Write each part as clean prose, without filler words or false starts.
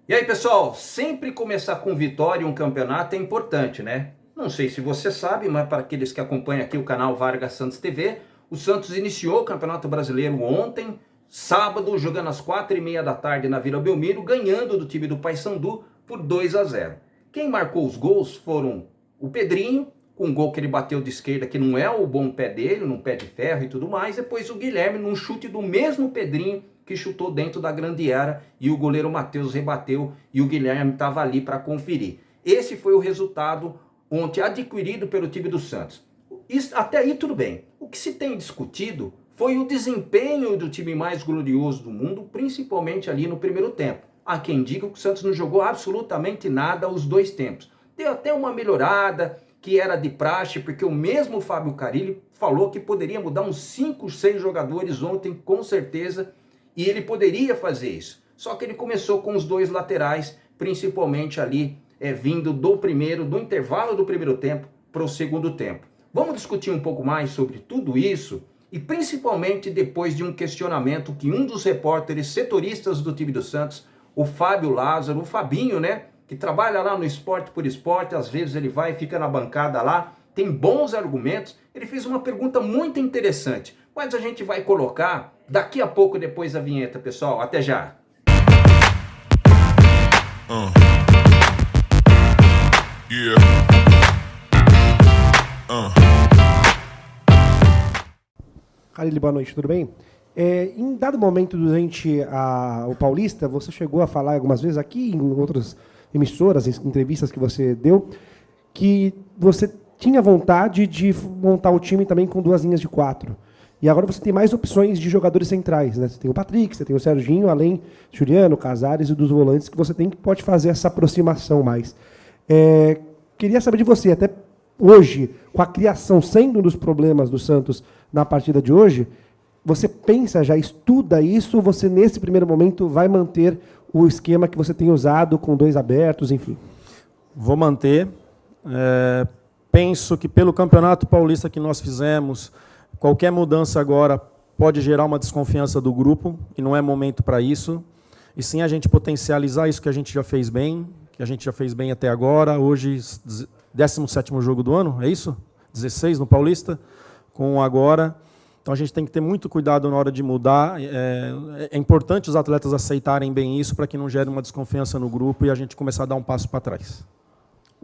E aí, pessoal, sempre começar com vitória um campeonato é importante, né? Não sei se você sabe, mas para aqueles que acompanham aqui o canal Vargas Santos TV, o Santos iniciou o Campeonato Brasileiro ontem, sábado, jogando às 4h30 da tarde na Vila Belmiro, ganhando do time do Paysandu por 2-0. Quem marcou os gols foram o Pedrinho, com um gol que ele bateu de esquerda, que não é o bom pé dele, num pé de ferro e tudo mais, depois o Guilherme num chute do mesmo Pedrinho, que chutou dentro da grande área e o goleiro Matheus rebateu e o Guilherme estava ali para conferir. Esse foi o resultado ontem adquirido pelo time do Santos. Até aí tudo bem. O que se tem discutido foi o desempenho do time mais glorioso do mundo, principalmente ali no primeiro tempo. Há quem diga que o Santos não jogou absolutamente nada os dois tempos. Deu até uma melhorada, que era de praxe, porque o mesmo Fábio Carille falou que poderia mudar uns 5, 6 jogadores ontem, com certeza, e ele poderia fazer isso. Só que ele começou com os dois laterais, principalmente ali, vindo do intervalo do primeiro tempo para o segundo tempo. Vamos discutir um pouco mais sobre tudo isso, e principalmente depois de um questionamento que um dos repórteres setoristas do time do Santos, o Fábio Lázaro, o Fabinho, né, que trabalha lá no Esporte por Esporte, às vezes ele vai e fica na bancada lá, tem bons argumentos, ele fez uma pergunta muito interessante, mas a gente vai colocar daqui a pouco depois da vinheta, pessoal. Até já! Carille, boa noite, tudo bem? Em dado momento durante o Paulista, você chegou a falar algumas vezes aqui, em outras emissoras, em entrevistas que você deu, que você tinha vontade de montar o time também com 2 linhas de 4. E agora você tem mais opções de jogadores centrais, né? Você tem o Patrick, você tem o Serginho, além de Juliano, Casares e dos volantes que você tem que pode fazer essa aproximação mais. Queria saber de você, até hoje, com a criação sendo um dos problemas do Santos na partida de hoje, você pensa, já estuda isso, ou você nesse primeiro momento vai manter o esquema que você tem usado com 2 abertos, enfim? Vou manter. Penso que pelo Campeonato Paulista que nós fizemos, qualquer mudança agora pode gerar uma desconfiança do grupo, e não é momento para isso. E sim a gente potencializar isso que a gente já fez bem, até agora. Hoje, 17º jogo do ano, é isso? 16 no Paulista, com agora. Então a gente tem que ter muito cuidado na hora de mudar. É importante os atletas aceitarem bem isso para que não gere uma desconfiança no grupo e a gente começar a dar um passo para trás.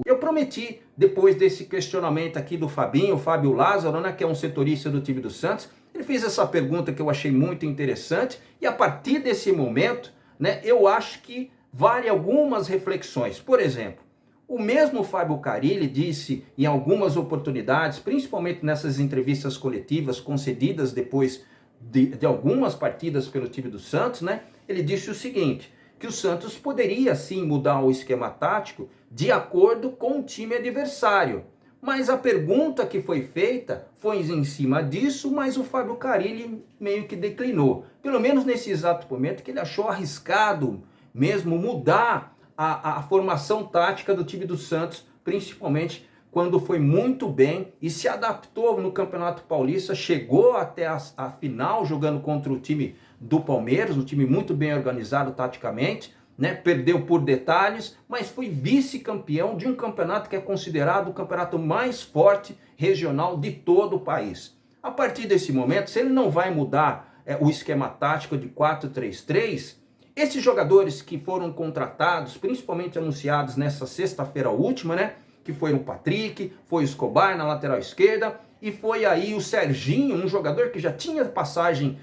Eu prometi, depois desse questionamento aqui do Fabinho, o Fábio Lázaro, né, que é um setorista do time do Santos, ele fez essa pergunta que eu achei muito interessante, e a partir desse momento, né, eu acho que vale algumas reflexões. Por exemplo, o mesmo Fábio Carille disse em algumas oportunidades, principalmente nessas entrevistas coletivas concedidas depois de algumas partidas pelo time do Santos, né, ele disse o seguinte, que o Santos poderia sim mudar o esquema tático de acordo com o time adversário. Mas a pergunta que foi feita foi em cima disso, mas o Fábio Carille meio que declinou. Pelo menos nesse exato momento que ele achou arriscado mesmo mudar a formação tática do time do Santos, principalmente quando foi muito bem e se adaptou no Campeonato Paulista, chegou até a final jogando contra o time do Palmeiras, um time muito bem organizado taticamente, né? Perdeu por detalhes, mas foi vice-campeão de um campeonato que é considerado o campeonato mais forte regional de todo o país. A partir desse momento, se ele não vai mudar o esquema tático de 4-3-3, esses jogadores que foram contratados, principalmente anunciados nessa sexta-feira última, né? Que foi o Patrick, foi o Escobar na lateral esquerda, e foi aí o Serginho, um jogador que já tinha passagem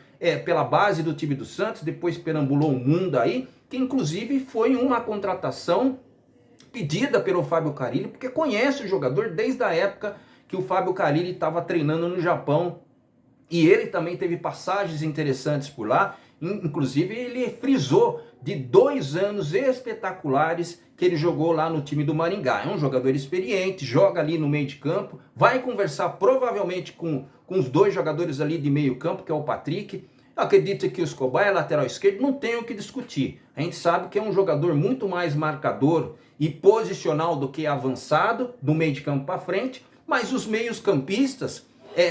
pela base do time do Santos, depois perambulou o mundo aí, que inclusive foi uma contratação pedida pelo Fábio Carille, porque conhece o jogador desde a época que o Fábio Carille estava treinando no Japão, e ele também teve passagens interessantes por lá. Inclusive ele frisou de 2 anos espetaculares que ele jogou lá no time do Maringá. É um jogador experiente, joga ali no meio de campo, vai conversar provavelmente com os 2 jogadores ali de meio campo, que é o Patrick. Eu acredito que o Escobar é lateral esquerdo, não tem o que discutir. A gente sabe que é um jogador muito mais marcador e posicional do que avançado, do meio de campo para frente, mas os meios campistas,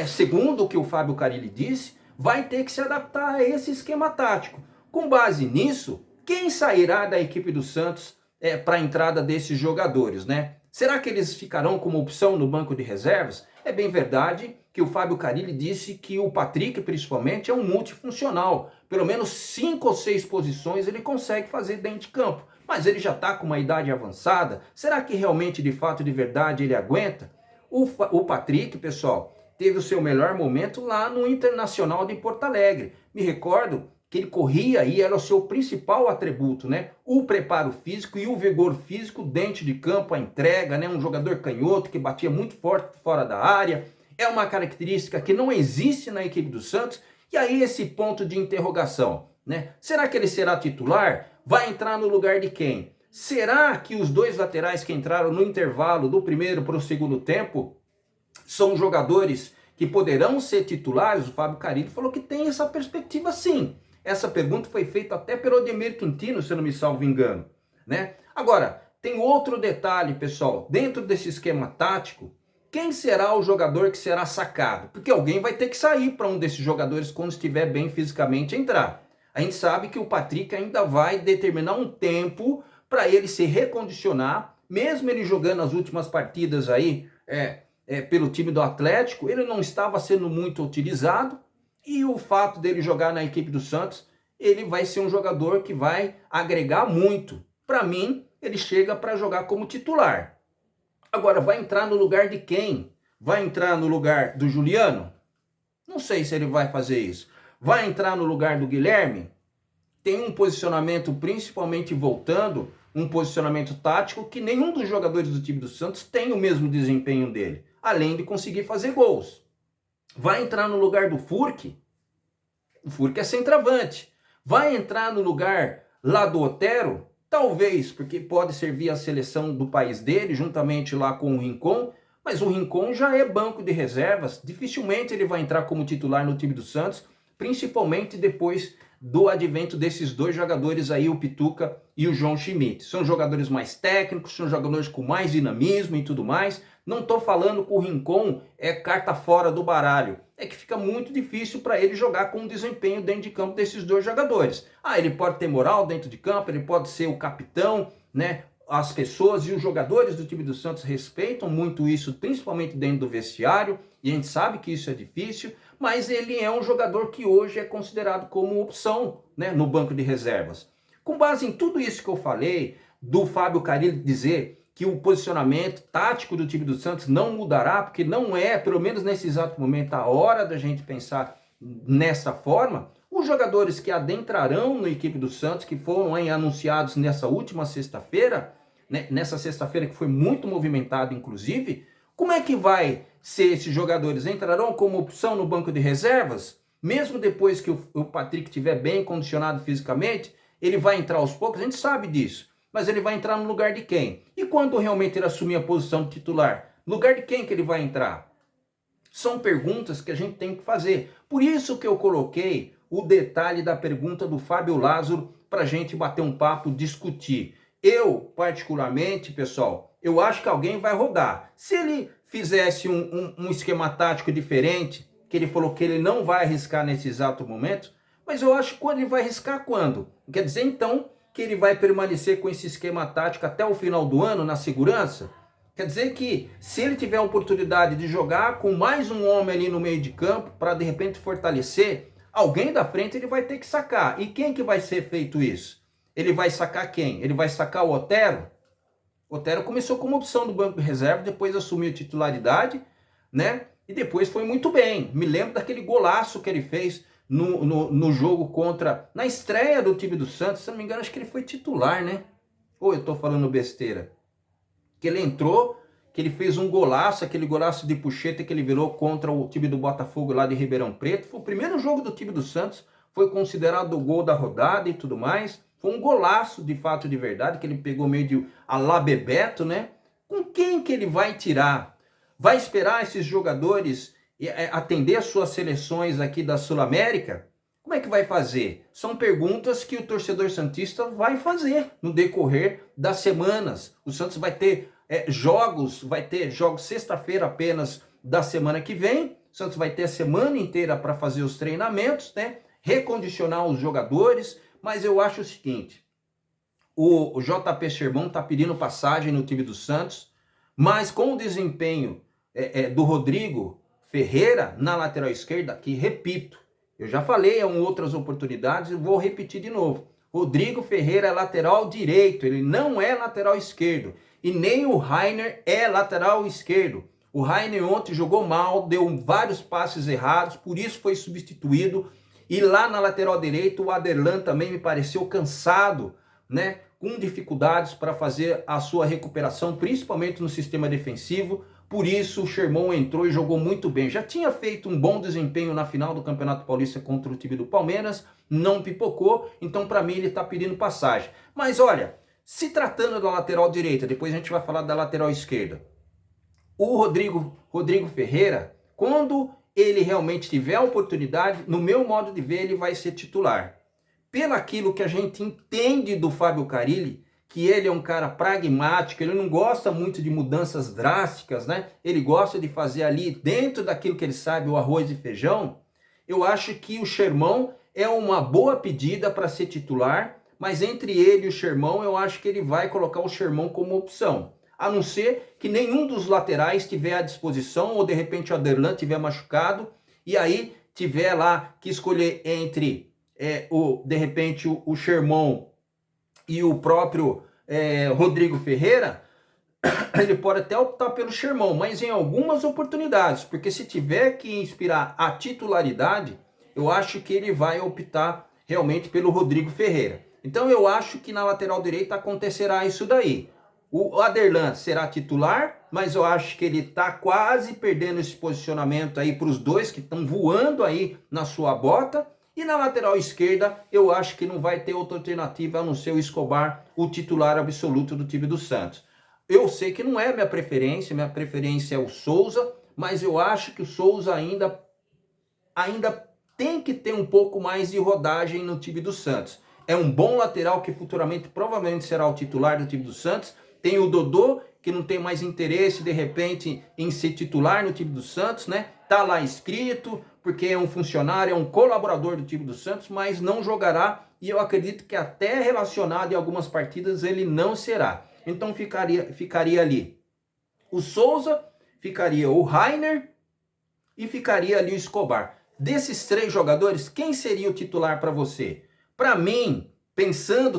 segundo o que o Fábio Carille disse, vai ter que se adaptar a esse esquema tático. Com base nisso, quem sairá da equipe do Santos para a entrada desses jogadores, né? Será que eles ficarão como opção no banco de reservas? É bem verdade que o Fábio Carille disse que o Patrick, principalmente, é um multifuncional. Pelo menos 5 ou 6 posições ele consegue fazer dentro de campo. Mas ele já está com uma idade avançada. Será que realmente, de fato, de verdade, ele aguenta? O Patrick, pessoal, teve o seu melhor momento lá no Internacional de Porto Alegre. Me recordo que ele corria e era o seu principal atributo, né? O preparo físico e o vigor físico dentro de campo, a entrega, né? Um jogador canhoto que batia muito forte fora da área. É uma característica que não existe na equipe do Santos. E aí esse ponto de interrogação, né? Será que ele será titular? Vai entrar no lugar de quem? Será que os 2 laterais que entraram no intervalo do primeiro para o segundo tempo são jogadores que poderão ser titulares? O Fábio Carille falou que tem essa perspectiva sim. Essa pergunta foi feita até pelo Ademir Quintino, se eu não me salvo engano, né? Agora, tem outro detalhe, pessoal. Dentro desse esquema tático, quem será o jogador que será sacado? Porque alguém vai ter que sair para um desses jogadores quando estiver bem fisicamente entrar. A gente sabe que o Patrick ainda vai determinar um tempo para ele se recondicionar, mesmo ele jogando as últimas partidas aí pelo time do Atlético, ele não estava sendo muito utilizado. E o fato dele jogar na equipe do Santos, ele vai ser um jogador que vai agregar muito. Para mim, ele chega para jogar como titular. Agora, vai entrar no lugar de quem? Vai entrar no lugar do Juliano? Não sei se ele vai fazer isso. Vai entrar no lugar do Guilherme? Tem um posicionamento, principalmente voltando, um posicionamento tático que nenhum dos jogadores do time do Santos tem o mesmo desempenho dele, além de conseguir fazer gols. Vai entrar no lugar do Furque? O Furque é centroavante. Vai entrar no lugar lá do Otero? Talvez, porque pode servir a seleção do país dele, juntamente lá com o Rincon, mas o Rincon já é banco de reservas. Dificilmente ele vai entrar como titular no time do Santos, principalmente depois do advento desses 2 jogadores aí, o Pituca e o João Schmidt. São jogadores mais técnicos, são jogadores com mais dinamismo e tudo mais. Não estou falando que o Rincon é carta fora do baralho. É que fica muito difícil para ele jogar com o desempenho dentro de campo desses 2 jogadores. Ele pode ter moral dentro de campo, ele pode ser o capitão, né? As pessoas e os jogadores do time do Santos respeitam muito isso, principalmente dentro do vestiário, e a gente sabe que isso é difícil, mas ele é um jogador que hoje é considerado como opção, né, no banco de reservas. Com base em tudo isso que eu falei, do Fábio Carille dizer que o posicionamento tático do time do Santos não mudará, porque não é, pelo menos nesse exato momento, a hora da gente pensar nessa forma, os jogadores que adentrarão na equipe do Santos, que foram anunciados nessa última sexta-feira, né, nessa sexta-feira que foi muito movimentada, inclusive, como é que vai ser esses jogadores? Entrarão como opção no banco de reservas? Mesmo depois que o Patrick estiver bem condicionado fisicamente, ele vai entrar aos poucos, a gente sabe disso. Mas ele vai entrar no lugar de quem? E quando realmente ele assumir a posição de titular? No lugar de quem que ele vai entrar? São perguntas que a gente tem que fazer. Por isso que eu coloquei o detalhe da pergunta do Fábio Lázaro para a gente bater um papo, discutir. Eu, particularmente, pessoal, eu acho que alguém vai rodar. Se ele fizesse um esquema tático diferente, que ele falou que ele não vai arriscar nesse exato momento, mas eu acho que quando ele vai arriscar, quando? Quer dizer, então, que ele vai permanecer com esse esquema tático até o final do ano, na segurança? Quer dizer que, se ele tiver a oportunidade de jogar com mais um homem ali no meio de campo, para de repente fortalecer, alguém da frente ele vai ter que sacar. E quem que vai ser feito isso? Ele vai sacar quem? Ele vai sacar o Otero? O Otero começou como opção do banco de reserva, depois assumiu titularidade, né? E depois foi muito bem. Me lembro daquele golaço que ele fez no jogo na estreia do time do Santos. Se não me engano, acho que ele foi titular, né? Ou eu tô falando besteira? Que ele entrou, que ele fez um golaço, aquele golaço de puxeta que ele virou contra o time do Botafogo lá de Ribeirão Preto. Foi o primeiro jogo do time do Santos, foi considerado o gol da rodada e tudo mais. Foi um golaço de fato, de verdade, que ele pegou meio de a lá Bebeto, né? Com quem que ele vai tirar? Vai esperar esses jogadores atender as suas seleções aqui da Sul-América? Como é que vai fazer? São perguntas que o torcedor santista vai fazer no decorrer das semanas. O Santos vai ter jogos sexta-feira apenas da semana que vem. O Santos vai ter a semana inteira para fazer os treinamentos, né? Recondicionar os jogadores. Mas eu acho o seguinte, o JP Sherman está pedindo passagem no time do Santos, mas com o desempenho do Rodrigo Ferreira na lateral esquerda, que repito, eu já falei em outras oportunidades e vou repetir de novo. Rodrigo Ferreira é lateral direito, ele não é lateral esquerdo. E nem o Rainer é lateral esquerdo. O Rainer ontem jogou mal, deu vários passes errados, por isso foi substituído. E lá na lateral direita, o Aderlan também me pareceu cansado, né? Com dificuldades para fazer a sua recuperação, principalmente no sistema defensivo. Por isso o Sherman entrou e jogou muito bem. Já tinha feito um bom desempenho na final do Campeonato Paulista contra o time do Palmeiras, não pipocou, então para mim ele está pedindo passagem. Mas olha, se tratando da lateral direita, depois a gente vai falar da lateral esquerda. O Rodrigo Ferreira, quando ele realmente tiver a oportunidade, no meu modo de ver, ele vai ser titular. Pelo aquilo que a gente entende do Fábio Carille, que ele é um cara pragmático, ele não gosta muito de mudanças drásticas, né? Ele gosta de fazer ali, dentro daquilo que ele sabe, o arroz e feijão. Eu acho que o Sherman é uma boa pedida para ser titular, mas entre ele e o Sherman, eu acho que ele vai colocar o Sherman como opção. A não ser que nenhum dos laterais estiver à disposição, ou de repente o Aderlan estiver machucado, e aí tiver lá que escolher entre, de repente, o Sherman e o próprio Rodrigo Ferreira, ele pode até optar pelo Sherman, mas em algumas oportunidades, porque se tiver que inspirar a titularidade, eu acho que ele vai optar realmente pelo Rodrigo Ferreira. Então eu acho que na lateral direita acontecerá isso daí. O Aderlan será titular, mas eu acho que ele está quase perdendo esse posicionamento aí para os dois que estão voando aí na sua bota. E na lateral esquerda, eu acho que não vai ter outra alternativa a não ser o Escobar, o titular absoluto do time do Santos. Eu sei que não é minha preferência é o Souza, mas eu acho que o Souza ainda tem que ter um pouco mais de rodagem no time do Santos. É um bom lateral que futuramente provavelmente será o titular do time do Santos. Tem o Dodô, que não tem mais interesse, de repente, em ser titular no time do Santos, né? Tá lá escrito, porque é um funcionário, é um colaborador do time do Santos, mas não jogará, e eu acredito que até relacionado em algumas partidas ele não será. Então ficaria ali o Souza, ficaria o Rainer e ficaria ali o Escobar. Desses três jogadores, quem seria o titular para você? Para mim,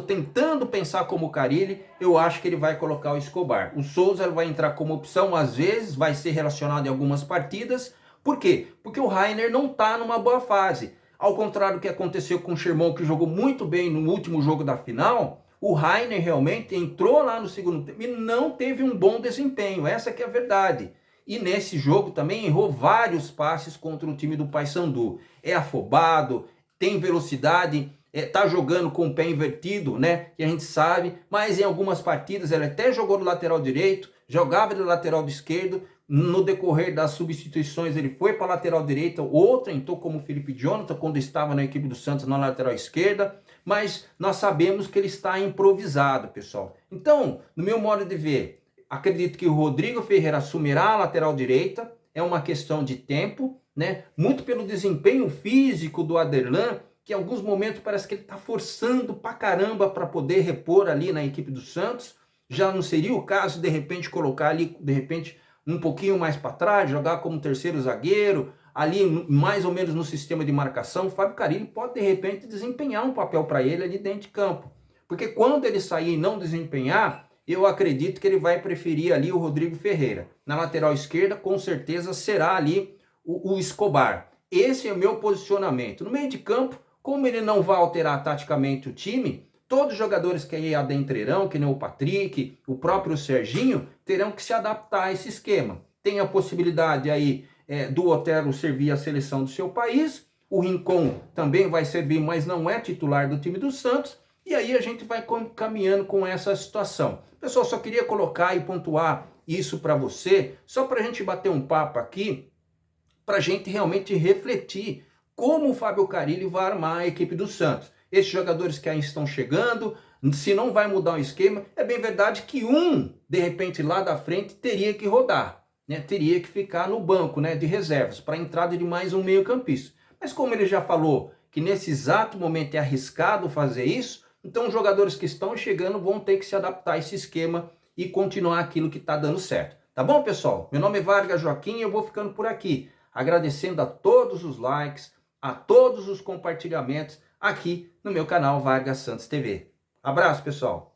tentando pensar como o Carille, eu acho que ele vai colocar o Escobar. O Souza vai entrar como opção, às vezes, vai ser relacionado em algumas partidas. Por quê? Porque o Rainer não está numa boa fase. Ao contrário do que aconteceu com o Sherman, que jogou muito bem no último jogo da final, o Rainer realmente entrou lá no segundo tempo e não teve um bom desempenho. Essa que é a verdade. E nesse jogo também errou vários passes contra o time do Paysandu. É afobado, tem velocidade, tá jogando com o pé invertido, né? Que a gente sabe, mas em algumas partidas ele até jogou no lateral direito, jogava no lateral esquerdo. No decorrer das substituições ele foi para a lateral direita, outro entrou como o Felipe Jonathan quando estava na equipe do Santos na lateral esquerda, mas nós sabemos que ele está improvisado, pessoal. Então, no meu modo de ver, acredito que o Rodrigo Ferreira assumirá a lateral direita, é uma questão de tempo, né? Muito pelo desempenho físico do Aderlan, que em alguns momentos parece que ele está forçando pra caramba para poder repor ali na equipe do Santos. Já não seria o caso de repente colocar ali, de repente, um pouquinho mais para trás, jogar como terceiro zagueiro, ali mais ou menos no sistema de marcação. O Fábio Carille pode de repente desempenhar um papel para ele ali dentro de campo. Porque quando ele sair e não desempenhar, eu acredito que ele vai preferir ali o Rodrigo Ferreira. Na lateral esquerda, com certeza, será ali o Escobar. Esse é o meu posicionamento. No meio de campo, como ele não vai alterar taticamente o time, todos os jogadores que aí adentrarão, que nem o Patrick, o próprio Serginho, terão que se adaptar a esse esquema. Tem a possibilidade aí do Otero servir a seleção do seu país, o Rincon também vai servir, mas não é titular do time do Santos, e aí a gente vai caminhando com essa situação. Pessoal, só queria colocar e pontuar isso para você, só para a gente bater um papo aqui, para a gente realmente refletir como o Fábio Carille vai armar a equipe do Santos. Esses jogadores que aí estão chegando, se não vai mudar o esquema, é bem verdade que de repente, lá da frente, teria que rodar, né? Teria que ficar no banco, né, de reservas, para a entrada de mais um meio-campista. Mas como ele já falou que nesse exato momento é arriscado fazer isso, Então os jogadores que estão chegando vão ter que se adaptar a esse esquema e continuar aquilo que está dando certo. Tá bom, pessoal? Meu nome é Vargas Joaquim e eu vou ficando por aqui, agradecendo a todos os likes, a todos os compartilhamentos aqui no meu canal Vargas Santos TV. Abraço, pessoal!